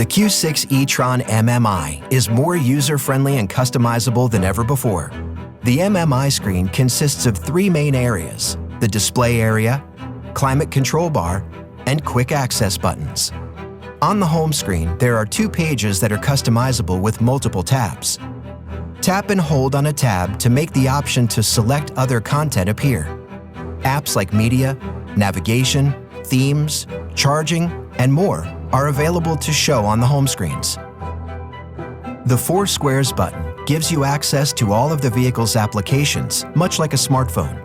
The Q6 e-tron MMI is more user-friendly and customizable than ever before. The MMI screen consists of three main areas: the display area, climate control bar, and quick access buttons. On the home screen, there are two pages that are customizable with multiple tabs. Tap and hold on a tab to make the option to select other content appear. Apps like media, navigation, themes, charging, and more are available to show on the home screens. The 4 squares button gives you access to all of the vehicle's applications, much like a smartphone.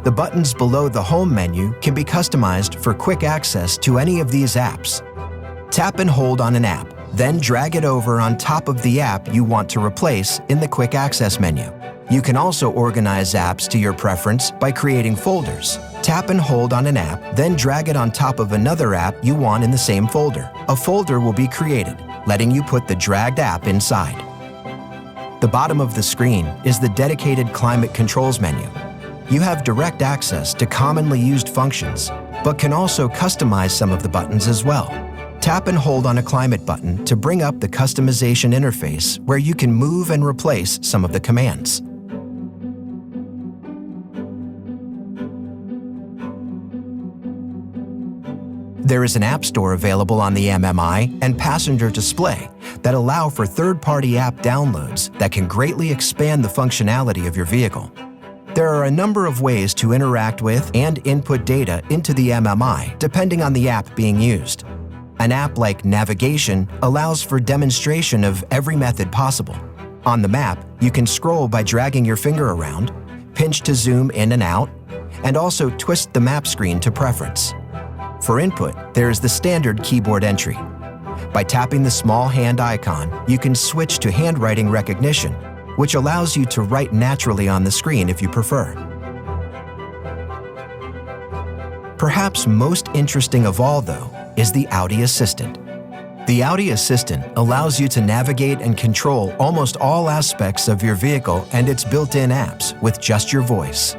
The buttons below the home menu can be customized for quick access to any of these apps. Tap and hold on an app, then drag it over on top of the app you want to replace in the quick access menu. You can also organize apps to your preference by creating folders. Tap and hold on an app, then drag it on top of another app you want in the same folder. A folder will be created, letting you put the dragged app inside. The bottom of the screen is the dedicated climate controls menu. You have direct access to commonly used functions, but can also customize some of the buttons as well. Tap and hold on a climate button to bring up the customization interface where you can move and replace some of the commands. There is an app store available on the MMI and passenger display that allow for third-party app downloads that can greatly expand the functionality of your vehicle. There are a number of ways to interact with and input data into the MMI depending on the app being used. An app like Navigation allows for demonstration of every method possible. On the map, you can scroll by dragging your finger around, pinch to zoom in and out, and also twist the map screen to preference. For input, there is the standard keyboard entry. By tapping the small hand icon, you can switch to handwriting recognition, which allows you to write naturally on the screen if you prefer. Perhaps most interesting of all, though, is the Audi Assistant. The Audi Assistant allows you to navigate and control almost all aspects of your vehicle and its built-in apps with just your voice.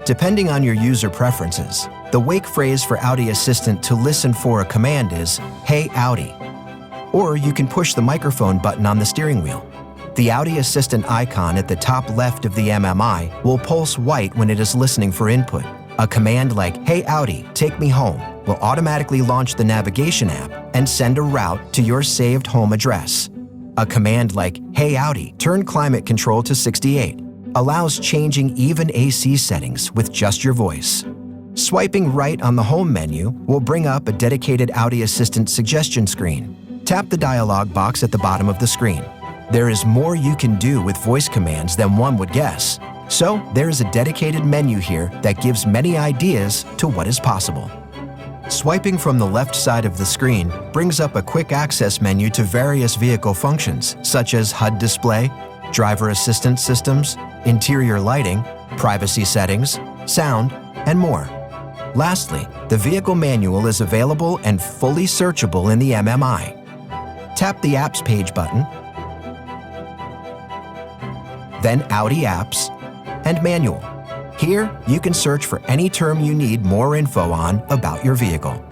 Depending on your user preferences, the wake phrase for Audi Assistant to listen for a command is, "Hey Audi," or you can push the microphone button on the steering wheel. The Audi Assistant icon at the top left of the MMI will pulse white when it is listening for input. A command like, "Hey Audi, take me home," will automatically launch the navigation app and send a route to your saved home address. A command like, "Hey Audi, turn climate control to 68," allows changing even AC settings with just your voice. Swiping right on the home menu will bring up a dedicated Audi Assistant suggestion screen. Tap the dialog box at the bottom of the screen. There is more you can do with voice commands than one would guess. So there is a dedicated menu here that gives many ideas to what is possible. Swiping from the left side of the screen brings up a quick access menu to various vehicle functions, such as HUD display, driver assistance systems, interior lighting, privacy settings, sound, and more. Lastly, the vehicle manual is available and fully searchable in the MMI. Tap the Apps page button, then Audi Apps, and Manual. Here, you can search for any term you need more info on about your vehicle.